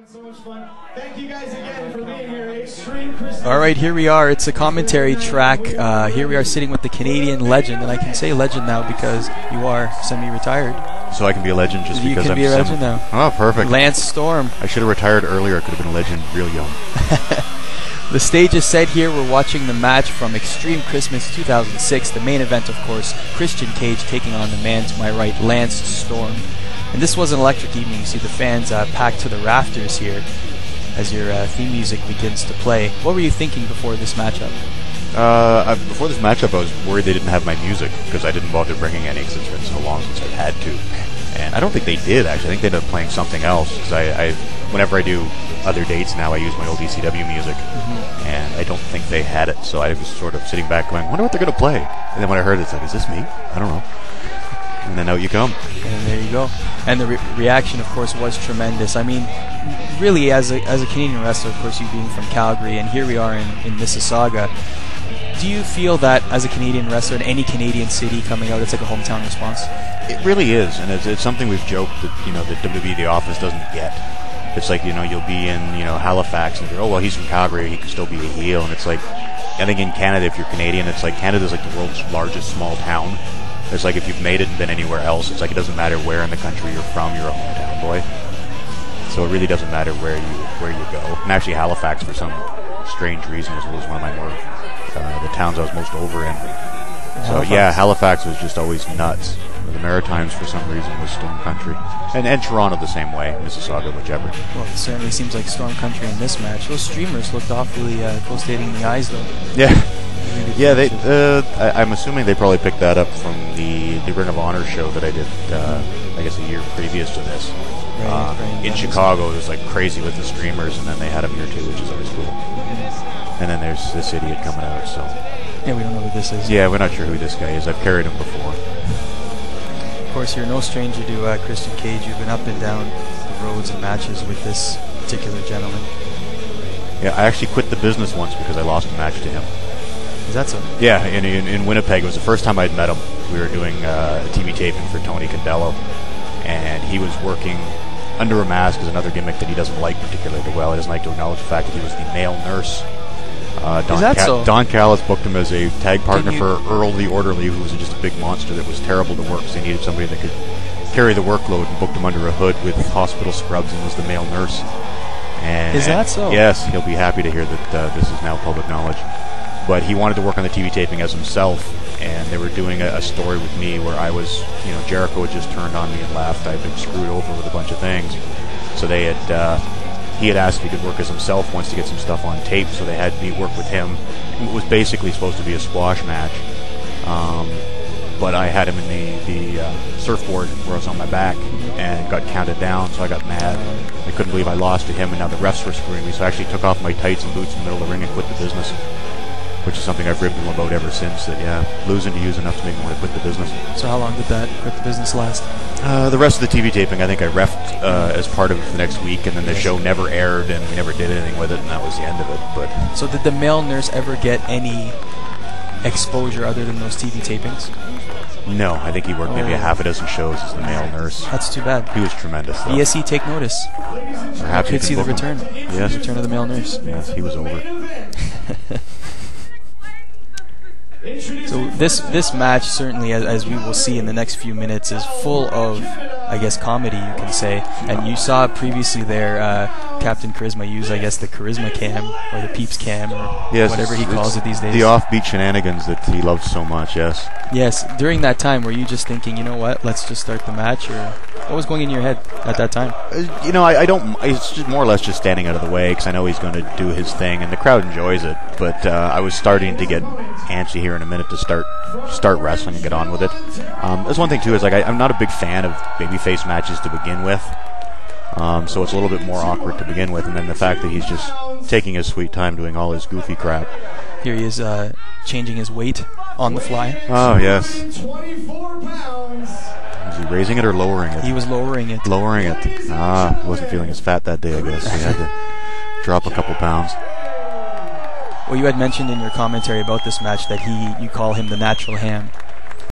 So much fun. Thank you guys again for being here. Extreme Christmas. All right, here we are. It's a commentary track. Here we are sitting with the Canadian legend, and I can say legend now because you are semi-retired. So I can be a legend just you because can I'm be a legend now. Oh, perfect. Lance Storm. I should have retired earlier. I could have been a legend real young. The stage is set here. We're watching the match from Extreme Christmas 2006. The main event, of course, Christian Cage taking on the man to my right, Lance Storm. And this was an electric evening. You see the fans packed to the rafters here as your theme music begins to play. What were you thinking before this matchup? Before this matchup, I was worried they didn't have my music because I didn't bother bringing any because it's been so long since I've had to. And I don't think they did, actually. I think they ended up playing something else because whenever I do other dates now, I use my old ECW music. And I don't think they had it, so I was sort of sitting back going, I wonder what they're going to play. And then when I heard it, it's like, is this me? I don't know. And then out you come. And there you go. And the reaction, of course, was tremendous. I mean, really, as a Canadian wrestler, of course, you being from Calgary, and here we are in Mississauga, do you feel that as a Canadian wrestler in any Canadian city coming out, it's like a hometown response? It really is, and it's something we've joked that, the WWE The Office doesn't get. It's like, you'll be in, Halifax, and you're, oh, well, he's from Calgary, he can still be a heel, and it's like, I think in Canada, if you're Canadian, it's like Canada's like the world's largest small town. It's like if you've made it and been anywhere else, it's like it doesn't matter where in the country you're from, you're a hometown boy. So it really doesn't matter where you go. And actually Halifax, for some strange reason, was one of my more the towns I was most over in. So yeah, Halifax was just always nuts. The Maritimes, for some reason, was Storm Country. And Toronto the same way, Mississauga, whichever. Well, it certainly seems like Storm Country in this match. Those streamers looked awfully close to hitting the eyes, though. Yeah. Yeah, I'm assuming they probably picked that up from the Ring of Honor show that I did, I guess, a year previous to this. Right, in Chicago, it was like crazy with the streamers, and then they had them here too, which is always cool. And then there's this idiot coming out, so... Yeah, we don't know who this is. Yeah, we're not sure who this guy is. I've carried him before. Of course, you're no stranger to Christian Cage. You've been up and down the roads and matches with this particular gentleman. Yeah, I actually quit the business once because I lost a match to him. Is that so? Yeah, in Winnipeg. It was the first time I'd met him. We were doing a TV taping for Tony Condello, and he was working under a mask as another gimmick that he doesn't like particularly well. He doesn't like to acknowledge the fact that he was the male nurse. Is that so? Don Callis booked him as a tag partner for Earl the Orderly, who was just a big monster that was terrible to work, so he needed somebody that could carry the workload, and booked him under a hood with hospital scrubs and was the male nurse. Is that so? Yes, he'll be happy to hear that this is now public knowledge. But he wanted to work on the TV taping as himself, and they were doing a story with me where I was, Jericho had just turned on me and left. I'd been screwed over with a bunch of things. So they had, he had asked if he could work as himself once to get some stuff on tape, so they had me work with him. It was basically supposed to be a squash match, but I had him in the surfboard where I was on my back and got counted down, so I got mad. I couldn't believe I lost to him, and now the refs were screwing me, so I actually took off my tights and boots in the middle of the ring and quit the business. Which is something I've ribbed him about ever since, that, losing to you is enough to make me want to quit the business. So how long did that quit the business last? The rest of the TV taping, I think I reffed as part of the next week, and then the show never aired, and we never did anything with it, and that was the end of it. But so did the male nurse ever get any exposure other than those TV tapings? No, I think he worked maybe a half a dozen shows as the male nurse. That's too bad. He was tremendous, though. ESE, take notice. Perhaps you could see the return. Yes. The return of the male nurse. Yes, he was over. So this match, certainly, as we will see in the next few minutes, is full of, I guess, comedy, you can say. And you saw previously there Captain Charisma use, I guess, the Charisma Cam, or the Peeps Cam, or whatever he calls it these days. The offbeat shenanigans that he loves so much, yes. Yes. During that time, were you just thinking, you know what, let's just start the match, or what was going in your head at that time? I don't. It's just more or less just standing out of the way because I know he's going to do his thing, and the crowd enjoys it. But I was starting to get antsy here in a minute to start wrestling and get on with it. There's one thing too is I'm not a big fan of babyface matches to begin with, so it's a little bit more awkward to begin with, and then the fact that he's just taking his sweet time doing all his goofy crap. Here he is changing his weight on the fly. Oh yes. 24 pounds. Was he raising it or lowering it? He was lowering it. Lowering it. He wasn't feeling as fat that day, I guess. He had to drop a couple pounds. Well, you had mentioned in your commentary about this match that you call him the natural ham.